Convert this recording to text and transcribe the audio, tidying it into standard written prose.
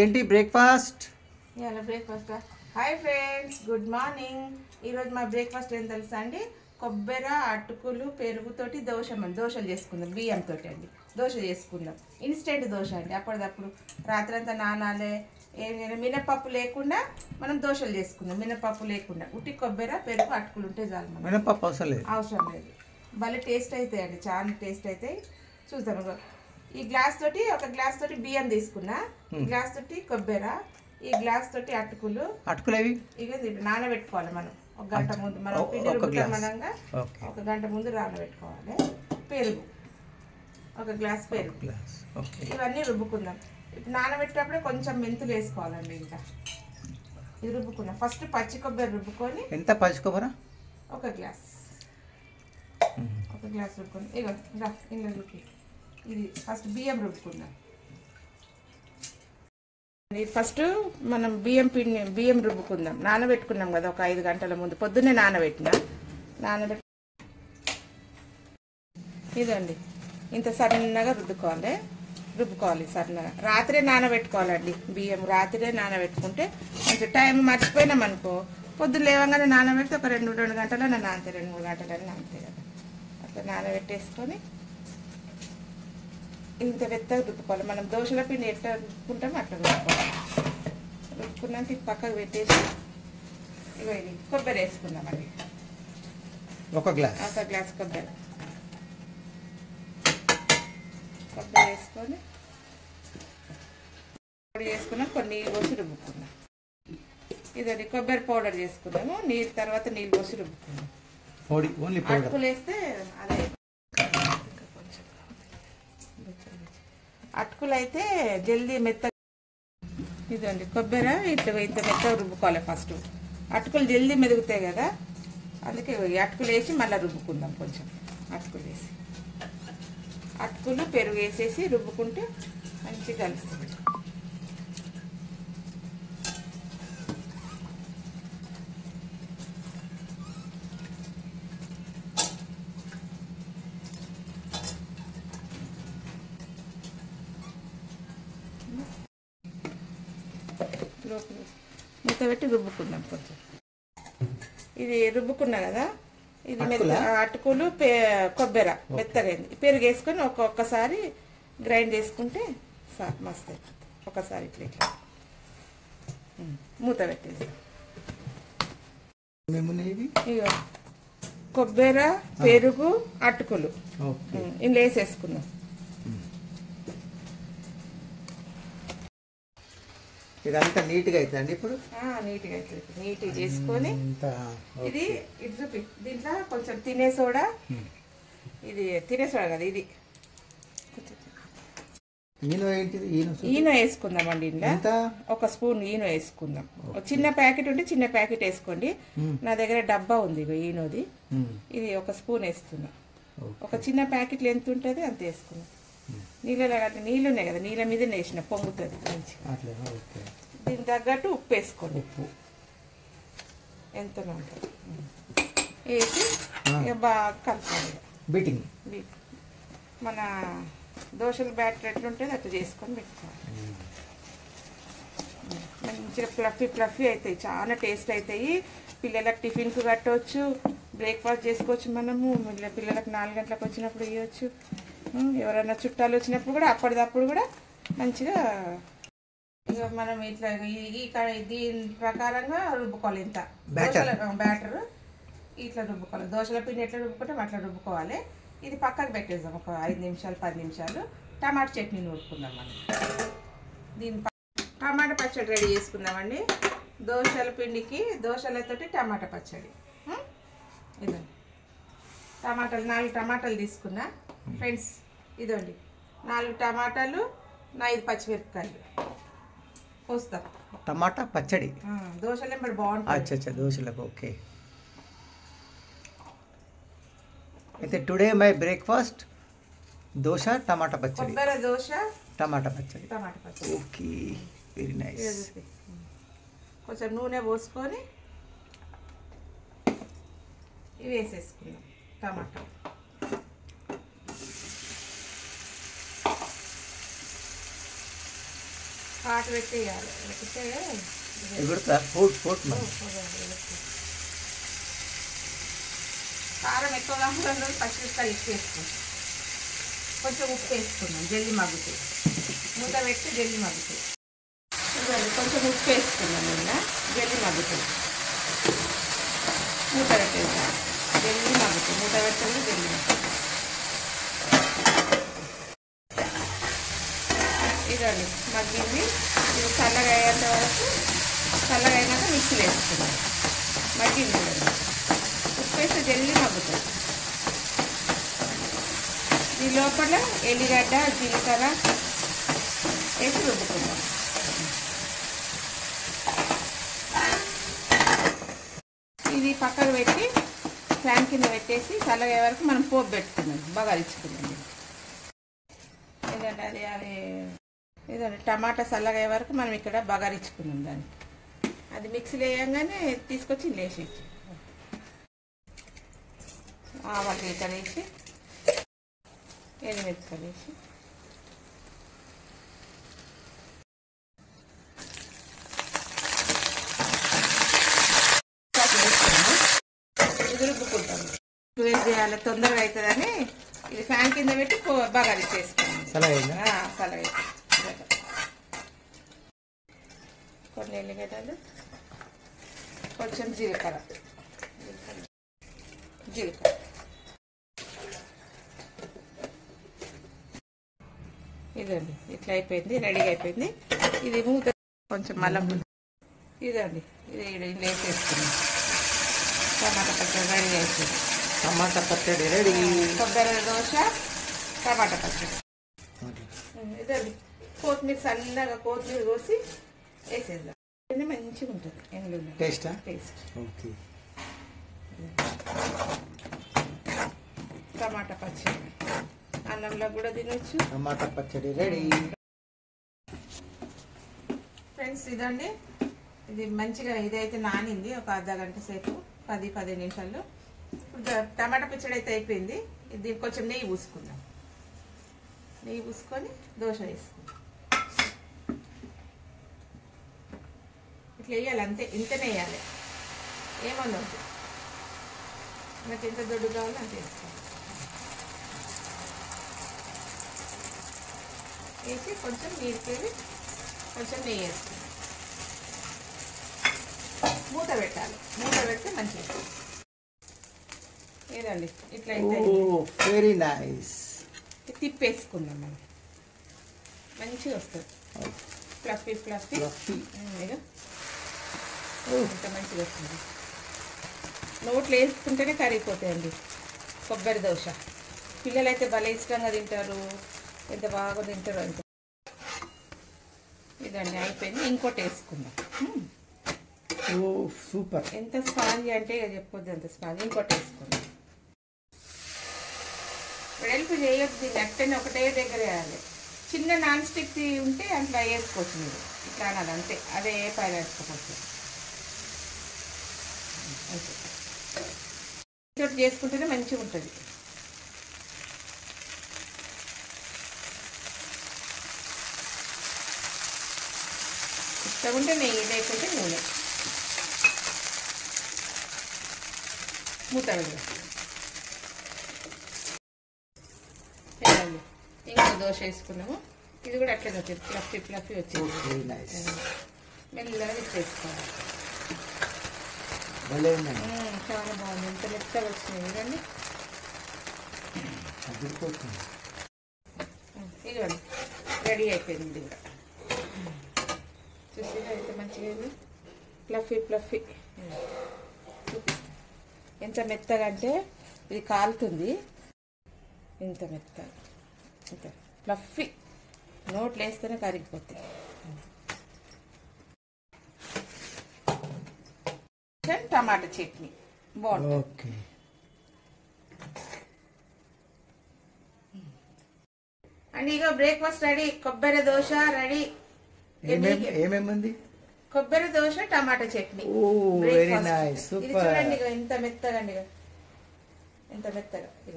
ఏంటి బ్రేక్ఫాస్ట్? ఇవాళ breakfast. Hi friends, good morning. ఈరోజు మా బ్రేక్ఫాస్ట్ ఏం తెలుసా అండి? కొబ్బరి, అటుకులు, పెరుగుతోటి దోశలు చేసుకుందాం. బియ్యంతో అండి దోశ చేసుకుందాం. ఇన్స్టెంట్ దోశ అండి. అప్పటిదప్పుడు రాత్రంతా నానాలే ఏం మినపప్పు లేకుండా మనం దోశలు చేసుకుందాం. మినపప్పు లేకుండా ఉట్టి కొబ్బరి, పెరుగు, అటుకులు ఉంటే చాలు. మినపప్పు అవసరం లేదు. భలే టేస్ట్ అవుతాయండి, చాలా టేస్ట్ అవుతాయి. చూద్దాం. ఈ గ్లాస్ తోటి ఒక గ్లాస్ తోటి బియ్యం తీసుకున్నా, ఈ గ్లాస్ తోటి కొబ్బరి, ఈ గ్లాస్ తోటి అటుకులు అవి ఇక నానబెట్టుకోవాలి. మనం ఒక గంట ముందు, మనం పిండి రుబ్బుతాం మనంగా ఒక గంట ముందు నానబెట్టుకోవాలి. పెరుగు ఒక గ్లాస్ పెరుగు, ఇవన్నీ రుబ్బుకుందాం. ఇప్పుడు నానబెట్టేటప్పుడే కొంచెం మెంతులు వేసుకోవాలండి. ఇంకా ఇది రుబ్బుకుందాం. ఫస్ట్ పచ్చి కొబ్బరి రుబ్బుకొని, ఎంత పచ్చి కొబ్బరి? ఒక గ్లాస్ రుబ్బుకొని ఇక ఇంట్లో రుబ్బి. ఇది ఫస్ట్ బియ్యం రుబ్బుకుందాం. ఫస్ట్ మనం బియ్యం రుబ్బుకుందాం. నానబెట్టుకున్నాం కదా ఒక 5 గంటల ముందు, పొద్దున్నే నానబెట్టి ఇదండి ఇంత సన్నగా రుబ్బుకోవాలి సన్నగా. రాత్రే నానబెట్టుకోవాలండి బియ్యం. రాత్రే నానబెట్టుకుంటే కొంచెం టైం మర్చిపోయినాం అనుకో, పొద్దున్న లేవగానే నానబెడితే ఒక 2 గంటలైనా నానితే, 2-3 గంటలైనా నానితే కదా. అట్లా నానబెట్టేసుకొని ఇంత వెత్తగా రుబ్బుకోవాలి. మనం దోశల పిండి ఎట్లా రుబ్బుకుంటామో అట్లా రుబ్బుకోవాలి. రుబ్బుకున్నాక ఇది పక్కకు పెట్టేసి ఇవి కొబ్బరి వేసుకుందామండి. ఒక గ్లాస్ కొబ్బరి వేసుకున్నాం. కొన్ని నీళ్ళు పోసి రుబ్బుకుందాం. ఇదండి కొబ్బరి పౌడర్ చేసుకున్నాము. తర్వాత నీళ్ళు పోసి రుబ్బుకుందాం. అటుకులు వేస్తే అదే, అటుకులు అయితే జల్దీ మెత్తగా. ఇదండి కొబ్బరి ఇట్లా ఇంత మెత్తగా రుబ్బుకోవాలి. ఫస్ట్ అటుకులు జల్దీ మెదుగుతాయి కదా, అందుకే అటుకులు వేసి మళ్ళీ రుబ్బుకుందాం. కొంచెం అటుకులు వేసి, అటుకులు పెరుగు వేసేసి రుబ్బుకుంటే మంచిగా కలుస్తుంది. మూత పెట్టి రుబ్బుకుందాం. కొంచెం ఇది రుబ్బుకున్నా కదా, ఇది అటుకులు కొబ్బరి మెత్తగైంది. పెరుగు వేసుకొని ఒక్కొక్కసారి గ్రైండ్ చేసుకుంటే మస్తు అవుతుంది. ఒకసారి ఇట్లా మూత పెట్టేసి ఇక కొబ్బరి, పెరుగు, అటుకులు ఇందులో వేసేసుకుందాం. ఇదంతా నీట్గా అవుతుందండి. ఇప్పుడు నీట్గా అవుతుంది. నీట్గా చేసుకొని ఇది ఇది చూపి. దీంట్లో కొంచెం తినే సోడా, ఇది తినే సోడా కదా, ఇది ఈనో వేసుకుందామండి. ఇంట్లో ఒక స్పూన్ ఈనో వేసుకుందాం. చిన్న ప్యాకెట్ ఉంటే చిన్న ప్యాకెట్ వేసుకోండి. నా దగ్గర డబ్బా ఉంది ఈనోది, ఇది ఒక స్పూన్ వేస్తున్నా. ఒక చిన్న ప్యాకెట్లు ఎంత ఉంటుంది అంత వేసుకున్నాం. నీళ్ళు ఉన్నాయి కదా, నీళ్ళ మీద వేసిన పొంగుతుంది మంచిగా. దీనికి తగ్గట్టు ఉప్పు వేసుకోండి. ఉప్పు ఎంత ఉంటుంది వేసి బాగా కలపాలి. బీటింగ్ మన దోశల బ్యాటర్ ఎట్లుంటుంది అట్లా చేసుకొని పెట్టుకోవాలి. మంచిగా ఫ్లఫీ అవుతాయి, చాలా టేస్ట్ అవుతాయి. పిల్లలకు టిఫిన్కు కట్టవచ్చు, బ్రేక్ఫాస్ట్ చేసుకోవచ్చు. మనము పిల్లలకు 4 గంటలకు వచ్చినప్పుడు ఇవ్వచ్చు. ఎవరైనా చుట్టాలు వచ్చినప్పుడు కూడా అప్పటిదప్పుడు కూడా మంచిగా ఇక మనం ఇట్లా దీని ప్రకారంగా రుబ్బుకోవాలి. ఇంత బ్యాటర్ ఇట్లా రుబ్బుకోవాలి. దోశల పిండి ఎట్లా రుబ్బుకుంటాం అట్లా రుబ్బుకోవాలి. ఇది పక్కకు పెట్టేద్దాం ఒక 5 నిమిషాలు 10 నిమిషాలు. టమాటా చట్నీ నూరుకుందాం. మనం దీని టమాటా పచ్చడి రెడీ చేసుకుందామండి. దోశల పిండికి దోశలతోటి టమాటా పచ్చడి. ఇదండి 4 టమాటాలు తీసుకున్నా ఫ్రెండ్స్. ఇదండి 4 టమాటాలు, 5 పచ్చిమిరపకాయలు పోస్తాం. టమాటా పచ్చడి దోశలు ఎంబడి బాగుంటుంది. దోశలకు ఓకే. అయితే టుడే మై బ్రేక్ఫాస్ట్ దోశ టమాటా పచ్చడి, కొబ్బరి దోశ టమాటా పచ్చడి. Okay, very nice. కొంచెం నూనె పోసుకొని ఇవి వేసేసుకుందాం. టమాటా హాట్ పెట్టేయాలి, లేకపోతే కారం ఎక్కువగా కాకుండా పచ్చిమిరపకాయలు ఎక్కువ వేసుకుంటాం. కొంచెం ఉప్పు వేసుకున్నాం జల్లి మగ్గుతాయి. మూత పెట్టి జల్లి మగ్గుతాయి. కొంచెం ఉప్పు వేసుకున్నాం నిన్న జల్లి మగ్గుతాయి. మూత పెట్టేసాం జల్లి మగ్గుతాయి. మూత పెట్టాలి జల్లి మగ్గుతాయి. ఇదండి మగ్గింది. ఇది చల్లగా అయ్యేంత వరకు, చల్లగా అయినాక మిక్సీలో వేసుకున్నాం. మగ్గింది చూడండి. ఉప్పు వేస్తే జల్లి మగ్గుతుంది. ఈ లోపల ఎల్లిగడ్డ జీలకర్ర వేసి రుబ్బుకుందాం. ఇది పక్కకు పెట్టి ఫ్యాన్ కింద పెట్టేసి చల్లగా వరకు మనం పోపు పెట్టుకున్నాం. బాగా అరిచుకున్నాం. ఏదండి అది ఇదండి టమాటా చల్లగా అయ్యే వరకు మనం ఇక్కడ బగారించుకున్నాం. దాన్ని అది మిక్సీలో వేయంగానే తీసుకొచ్చి లేసేసి ఆవాలు జీలకర్ర వేసి ఎండుమిరపకాయలు వేసి ఇది రుబ్బుకుంటాము. వేడి చేయాలి, తొందరగా అవుతుందని ఇది ఫ్యాన్ కింద పెట్టి బగారించేసుకున్నాం. చల్లగా కొన్ని ఎల్లిగడ్డలు, కొంచెం జీలకర్ర ఇదండి ఇట్లా అయిపోయింది, రెడీగా అయిపోయింది. ఇది మూత కొంచెం మళ్ళీ ఇదండి ఇది వేసేసుకున్నాం. టమాటా పచ్చడి రెడీ అయిపోయింది. టమాటా పచ్చడి రెడీ. కొబ్బరి దోశ, టమాటా పచ్చడి. ఇదండి కొత్తిమీర చల్లగా కొత్తిమీర కోసి వేసేద్దాం. మంచిగా ఉంటుంది. ఎండులో టేస్ట్. ఓకే. టమాటా పచ్చడి అన్నంలో కూడా తినొచ్చు. టమాటా పచ్చడి రెడీ. ఫ్రెండ్స్ ఇదండి ఇది మంచిగా ఇదైతే నానింది ఒక అర్ధ గంట సేపు, 10-15 నిమిషాలు. టమాటా పచ్చడి అయితే అయిపోయింది. ఇది కొంచెం నెయ్యి పూసుకుందాం. నెయ్యి పూసుకొని దోశ వేసుకుందాం. ఇట్లా వేయాలి అంతే, ఇంతనే వేయాలి. ఏమన్నా మనకి ఎంత దొడ్డు కావాలో అంత వేసుకోవాలి. వేసి కొంచెం నీరుకెళ్ళి కొంచెం నెయ్యి వేసుకుందాం. మూత పెట్టాలి. మూత పెడితే మంచిగా ఏదండి ఇట్లా అయితే వెరీ నైస్. తిప్పేసుకుందాం. మనం మంచిగా వస్తుంది. ఫ్లఫీ ఇంత మంచిగా వస్తుంది. నోట్లో వేసుకుంటేనే కరిగిపోతాయండి కొబ్బరి దోశ. పిల్లలు అయితే భలే ఇష్టంగా తింటారు, ఎంత బాగా తింటారు అంత. ఇదండి అయిపోయింది. ఇంకోటి వేసుకుందాం. సూపర్. ఎంత స్పాంజీ అంటే ఇక చెప్పొద్దు, ఎంత స్పాంజీ. ఇంకోటి వేసుకుందాం. వెడల్పు చేయొద్దు, దీన్ని అట్టనే ఒకటే దగ్గర వేయాలి. చిన్న నాన్ స్టిక్ ఉంటే అట్లా వేసుకోవచ్చు మీరు. ఇట్లా అన్నది అంతే, అదే పైన వేసుకోవచ్చు. ఇంకోటి చేసుకుంటేనే మంచిగా ఉంటుంది. ఇష్టం ఉంటే నెయ్యి, లేకపోతే నూనె. మూత వేద్దాం. ఇంకా దోశ వేసుకున్నాము. ఇది కూడా అట్లనే వచ్చింది, ఫ్లఫీ వచ్చింది. మెల్లగా వేసుకోవాలి. చాలా బాగుంది. ఎంత మెత్తగా వచ్చినాయి కదండి. ఇదిగోండి రెడీ అయిపోయింది. ఇది కూడా చూసి ఎంత మంచిగా అయింది. ఫ్లఫీ ఎంత మెత్తగా అంటే ఇది కాలుతుంది. ఇంత మెత్తగా, ఇంత ఫ్లఫీ, నోట్లు వేస్తేనే కరిగిపోతాయి. టమాటా చట్నీ బాగుంటుంది. అండ్ ఇక బ్రేక్ఫాస్ట్ రెడీ. కొబ్బరి దోశ రెడీ. ఏమేమంది? కొబ్బరి dosa, tomato chutney. Very nice. ఇది చూడండి ఎంత మెత్తగా అండి, ఎంత మెత్తగా. ఇక